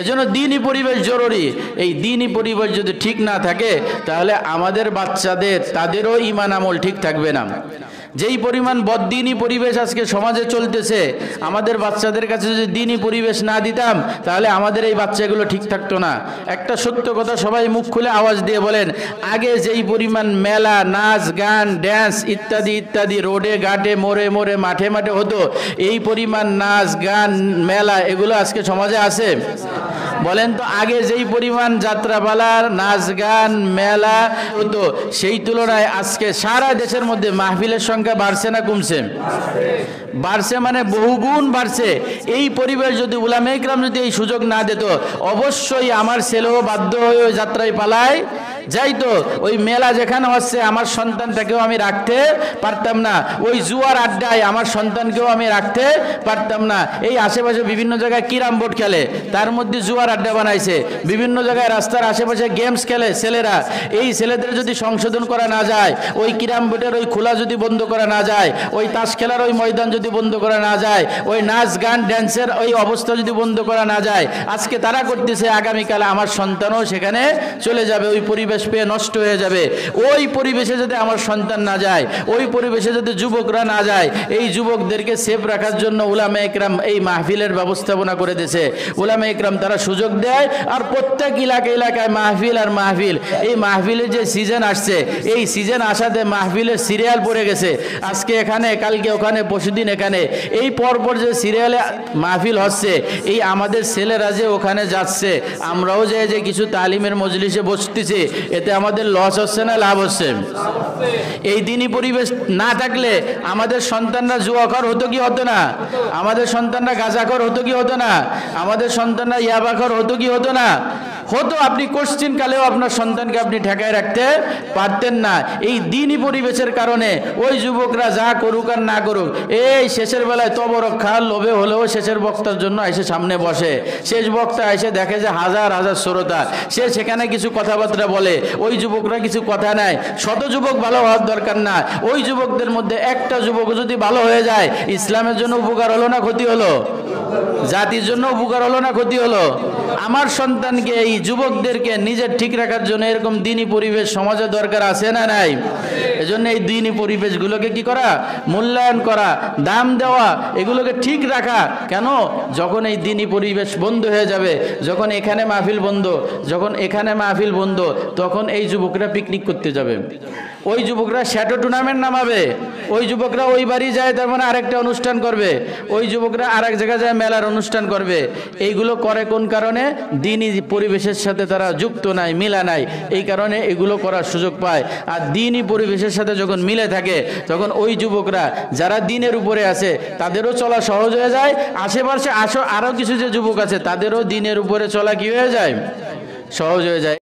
এজন্য দ্বীনি পরিবেশ জরুরি। এই দ্বীনি পরিবেশ যদি ঠিক না থাকে তাহলে আমাদের বাচ্চাদের তাদেরও ঈমান আমল ঠিক থাকবে না। যেই পরিমাণ বদ্দীনি পরিবেশ আজকে সমাজে চলতেছে, আমাদের বাচ্চাদের কাছে যদি দ্বীনি পরিবেশ না দিতাম তাহলে আমাদের এই বাচ্চাগুলো ঠিক থাকতো না। একটা সত্য কথা সবাই মুখ খুলে আওয়াজ দিয়ে বলেন, আগে যেই পরিমাণ মেলা, নাচ, গান, ড্যান্স ইত্যাদি ইত্যাদি রোডে ঘাটে মোড়ে মোড়ে মাঠে মাঠে হতো, এই পরিমাণ নাচ গান মেলা এগুলো আজকে সমাজে আছে? বলেন তো, আগে যেই পরিমাণ যাত্রাপালার নাচ গান মেলা হতো সেই তুলনায় আজকে সারা দেশের মধ্যে মাহফিলের সংখ্যা বাড়ছে না কমছে? বাড়ছে, মানে বহুগুণ বাড়ছে। এই পরিবেশ যদি উলামায়ে ইকরাম যদি এই সুযোগ না দিত, অবশ্যই আমার ছেলেও বাধ্য হয়ে ওই যাত্রায় পালায় যাইতো। ওই মেলা যেখানে হচ্ছে আমার সন্তানটাকেও আমি রাখতে পারতাম না, ওই জুয়ার আড্ডায় আমার সন্তানকেও আমি রাখতে পারতাম না। এই আশেপাশে বিভিন্ন জায়গায় ক্যারাম বোর্ড খেলে, তার মধ্যে জুয়ার আড্ডা বানাইছে। বিভিন্ন জায়গায় রাস্তার আশেপাশে গেমস খেলে ছেলেরা। এই ছেলেদের যদি সংশোধন করা না যায়, ওই ক্যারাম বোর্ডের ওই খোলা যদি বন্ধ করা না যায়, ওই তাস খেলার ওই ময়দান যদি বন্ধ করা না যায়, ওই নাচ গান ড্যান্সের ওই অবস্থা যদি বন্ধ করা না যায়, আজকে তারা করতেছে, আগামীকালে আমার সন্তানও সেখানে চলে যাবে, ওই পরিবেশ পেয়ে নষ্ট হয়ে যাবে। ওই পরিবেশে যদি আমার সন্তান না যায়, ওই পরিবেশে যদি যুবকরা না যায়, এই যুবকদেরকে সেফ রাখার জন্য উলামায়ে ইকরাম এই মাহফিলের ব্যবস্থাপনা করে দিয়েছে। উলামায়ে ইকরাম তারা সুযোগ দেয়, আর প্রত্যেক এলাকায় মাহফিল আর মাহফিল। এই মাহফিলের যে সিজন আসছে, এই সিজন আসাতে মাহফিলের সিরিয়াল পড়ে গেছে। আজকে এখানে, কালকে ওখানে, পরশুদিন এখানে, এই পরপর যে সিরিয়ালে মাহফিল হচ্ছে, এই আমাদের ছেলেরা যে ওখানে যাচ্ছে, আমরাও যে কিছু তালিমের মজলিসে বসতেছি, এতে আমাদের লস হচ্ছে না লাভ হচ্ছে? এই দ্বীনি পরিবেশ না থাকলে আমাদের সন্তানরা জুয়াখোর হতো কি হতো না? আমাদের সন্তানরা গাঁজাখোর হতো কি হতো না? আমাদের সন্তানরা ইয়াবাখোর হতো কি হতো না? হতো। আপনি কোশ্চিন কালেও আপনার সন্তানকে আপনি ঠেকায় রাখতে পারতেন না। এই দ্বীনি পরিবেশের কারণে ওই যুবকরা যা করুক আর না করুক, এই শেষের বেলায় তবরক্ষার লোভে হলেও শেষের বক্তার জন্য এসে সামনে বসে। শেষ বক্তা এসে দেখে যে হাজার হাজার শ্রোতা, সে সেখানে কিছু কথাবার্তা বলে, ওই যুবকরা কিছু কথা নেয়। শত যুবক ভালো হওয়ার দরকার না, ওই যুবকদের মধ্যে একটা যুবক যদি ভালো হয়ে যায়, ইসলামের জন্য উপকার হলো না ক্ষতি হলো? জাতির জন্য উপকার হলো না ক্ষতি হলো? আমার সন্তানকে, এই যুবকদেরকে নিজের ঠিক রাখার জন্য এরকম দ্বীনি পরিবেশ সমাজে দরকার আছে না নাই? এজন্য এই দ্বীনি পরিবেশগুলোকে কি করা, মূল্যায়ন করা, দাম দেওয়া, এগুলোকে ঠিক রাখা। কেন? যখন এই দ্বীনি পরিবেশ বন্ধ হয়ে যাবে, যখন এখানে মাহফিল বন্ধ, যখন এখানে মাহফিল বন্ধ, তখন এই যুবকরা পিকনিক করতে যাবে, ওই যুবকরা শ্যাটো টুর্নামেন্ট নামাবে, ওই যুবকরা ওই বাড়ি যায়, তার মানে আরেকটা অনুষ্ঠান করবে, ওই যুবকরা আরেক জায়গায় যায় মেলার অনুষ্ঠান করবে। এইগুলো করে কোন কারণে? দ্বীনি পরিবেশের সাথে তারা যুক্ত নাই, মিলা নাই, এই কারণে এগুলো করার সুযোগ পায়। আর দ্বীনি পরিবেশের সাথে যখন মিলে থাকে, তখন ওই যুবকরা যারা দ্বীনের উপরে আছে তাদেরও চলা সহজ হয়ে যায়। আশেপাশে আরও কিছু যে যুবক আছে তাদেরও দ্বীনের উপরে চলা কি হয়ে যায়? সহজ হয়ে যায়।